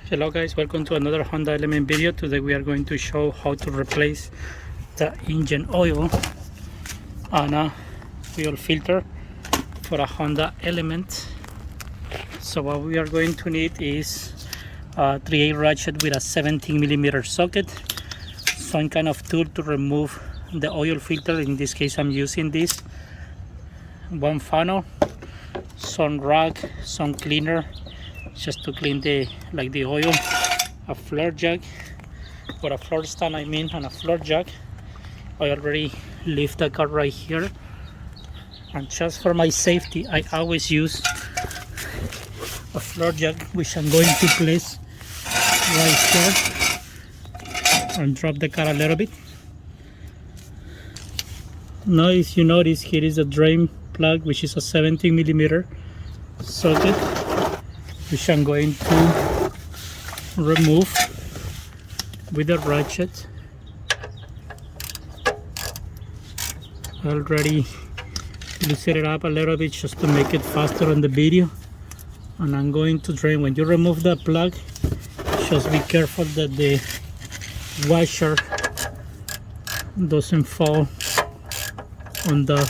Hello guys, welcome to another Honda Element video. Today we are going to show how to replace the engine oil on a oil filter for a Honda Element. So what we are going to need is a 3/8 ratchet with a 17mm socket, some kind of tool to remove the oil filter. In this case I'm using this, one funnel, some rag, some cleaner just to clean the oil, a floor jack or a floor stand and a floor jack. I already left the car right here, and just for my safety I always use a floor jack, which I'm going to place right here and drop the car a little bit. Now if you notice, here is a drain plug, which is a 17mm socket, which I'm going to remove with a ratchet. I already loosened it up a little bit just to make it faster on the video, and I'm going to drain. When you remove the plug, just be careful that the washer doesn't fall on the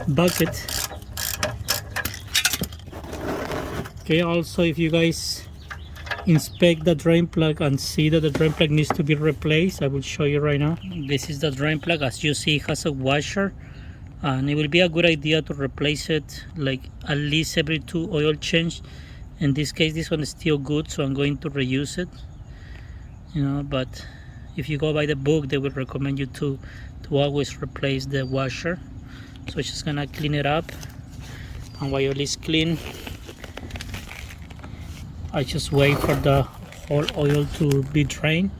bucket. Okay, also if you guys inspect the drain plug and see that the drain plug needs to be replaced, I will show you right now. This is the drain plug. As you see, it has a washer, and it will be a good idea to replace it like at least every 2 oil change. In this case this one is still good, so I'm going to reuse it, but if you go by the book, they will recommend you to always replace the washer. So it's just gonna clean it up, and while it is clean, I just wait for the whole oil to be drained,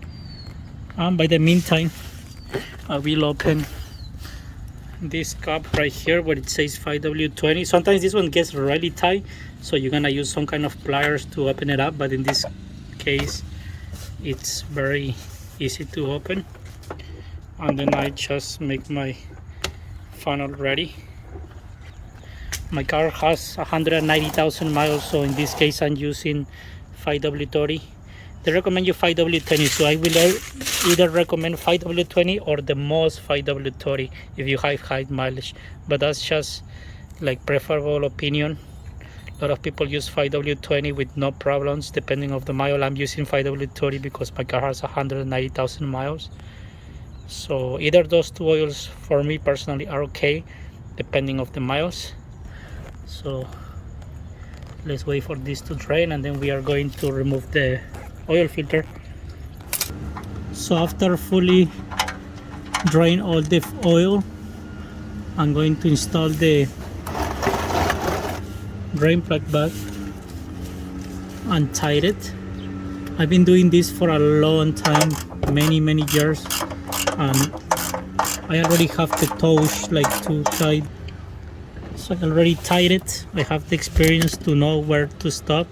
and by the meantime I will open this cup right here where it says 5W20. Sometimes this one gets really tight, so you're gonna use some kind of pliers to open it up, but in this case it's very easy to open. And then I just make my funnel ready. My car has 190,000 miles, so in this case I'm using 5W30. They recommend you 5W20, so I will either recommend 5W20 or the most 5W30 if you have high mileage, but that's just like preferable opinion. A lot of people use 5W20 with no problems depending on the mile. I'm using 5W30 because my car has 190,000 miles. So either those 2 oils for me personally are okay depending on the miles. So let's wait for this to drain, and then we are going to remove the oil filter. So after fully drain all the oil, I'm going to install the drain plug back and tighten it. I've been doing this for a long time, many years, and I already have the toes like to tight. So I already tied it. I have the experience to know where to stop,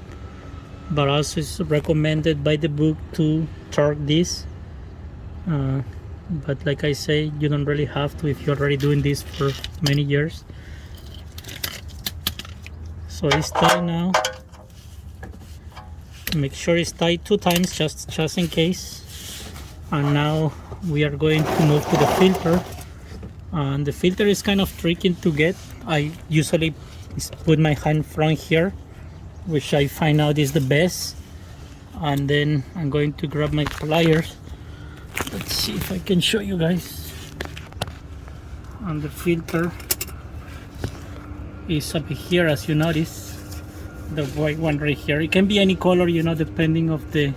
but also it's recommended by the book to torque this, but like I say, you don't really have to if you're already doing this for many years. So it's tight now. Make sure it's tight 2 times just in case. And now we are going to move to the filter, and the filter is kind of tricky to get. I usually put my hand from here, which I find out is the best, and then I'm going to grab my pliers. Let's see if I can show you guys. And the filter is up here, as you notice, the white one right here. It can be any color, depending of the...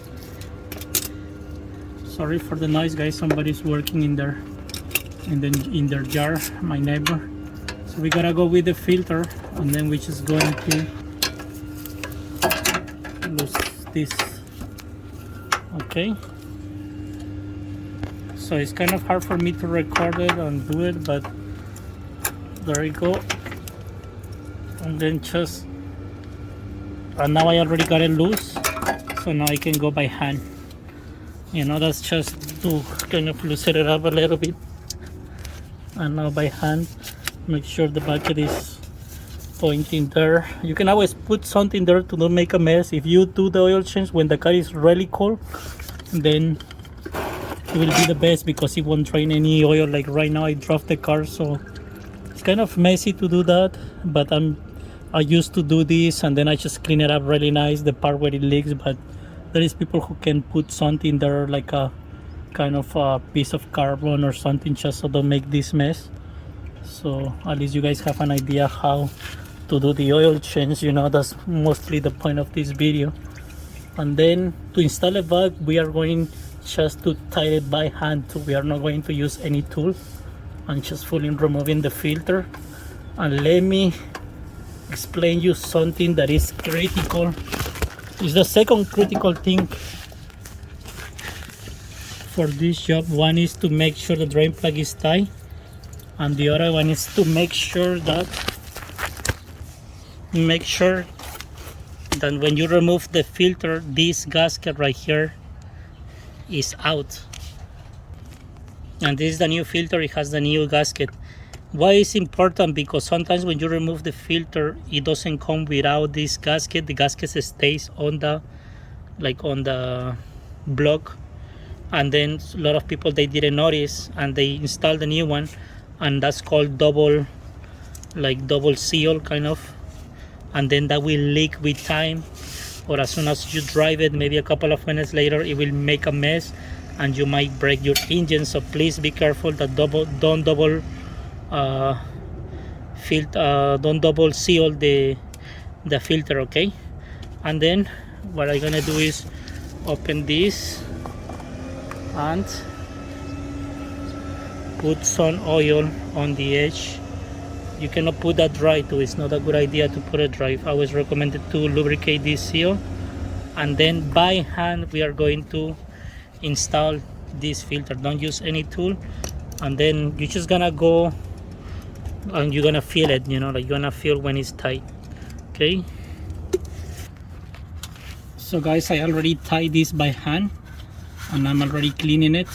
Sorry for the noise, guys. Somebody's working in their jar, my neighbor. So we gotta go with the filter, and then we're just going to lose this. Okay, so it's kind of hard for me to record it and do it, but there you go. And then and now I already got it loose, so now I can go by hand. That's just to kind of loosen it up a little bit. And now by hand, make sure the bucket is pointing there. You can always put something there to not make a mess. If you do the oil change when the car is really cold, then it will be the best because it won't drain any oil. Like right now I drove the car, so it's kind of messy to do that, but I used to do this and then I just clean it up really nice, the part where it leaks. But there is people who can put something there, like a kind of a piece of carbon or something, just so don't make this mess. So at least you guys have an idea how to do the oil change. That's mostly the point of this video. And then to install a valve, we are going just to tie it by hand too. We are not going to use any tool. I'm just fully removing the filter. And let me explain you something that is critical. It's the second critical thing for this job. One is to make sure the drain plug is tight, and the other one is to make sure that when you remove the filter, this gasket right here is out. And this is the new filter, it has the new gasket. Why is important? Because sometimes when you remove the filter, it doesn't come without this gasket. The gasket stays on the block, and then a lot of people, they didn't notice and they installed the new one, and that's called double seal kind of. And then that will leak with time, or as soon as you drive it, maybe a couple of minutes later, it will make a mess and you might break your engine. So please be careful that don't double seal the filter, okay? And then what I'm gonna do is open this and put some oil on the edge. You cannot put that dry too. It's not a good idea to put it dry. I always recommend to lubricate this seal, and then by hand we are going to install this filter. Don't use any tool, and then you're just gonna go and you're gonna feel it, like you're gonna feel when it's tight. Okay, so guys, I already tied this by hand and I'm already cleaning it.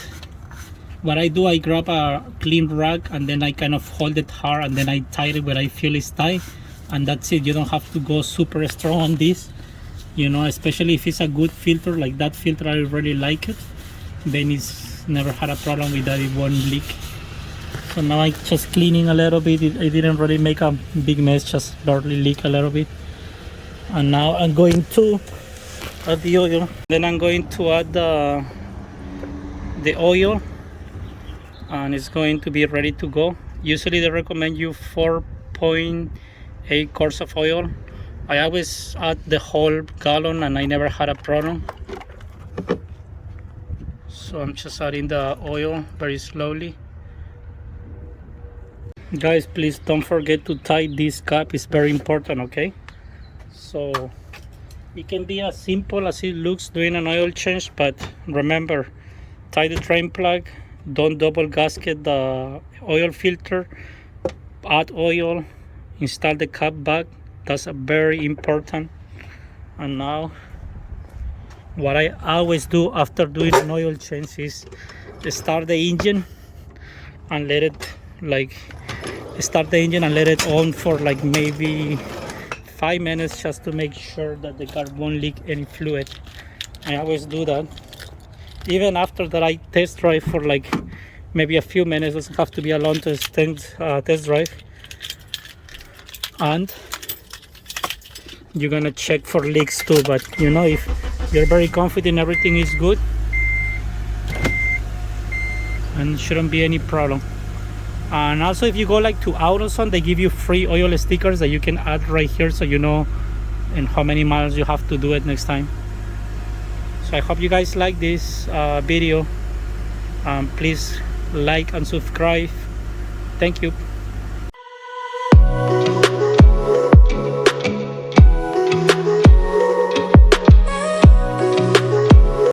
What I do, I grab a clean rag and then I kind of hold it hard and then I tie it where I feel it's tight, and that's it. You don't have to go super strong on this, especially if it's a good filter like that filter. I really like it. Then it's never had a problem with that, it won't leak. So now I'm just cleaning a little bit. I didn't really make a big mess, just barely leak a little bit. And now I'm going to add the oil. Then I'm going to add the oil, and it's going to be ready to go. Usually they recommend you 4.8 quarts of oil. I always add the whole gallon and I never had a problem. So I'm just adding the oil very slowly. Guys, please don't forget to tie this cap. It's very important, okay? So it can be as simple as it looks doing an oil change, but remember, tie the drain plug, don't double gasket the oil filter, add oil, install the cap back. That's a very important. And now what I always do after doing an oil change is start the engine and let it on for maybe 5 minutes, just to make sure that the car won't leak any fluid. I always do that. Even after that, I test drive for maybe a few minutes. It doesn't have to be a long test drive. And you're gonna check for leaks too, but if you're very confident everything is good, and shouldn't be any problem. And also, if you go to AutoZone, they give you free oil stickers that you can add right here, so you know in how many miles you have to do it next time. So I hope you guys like this video. Please like and subscribe. Thank you.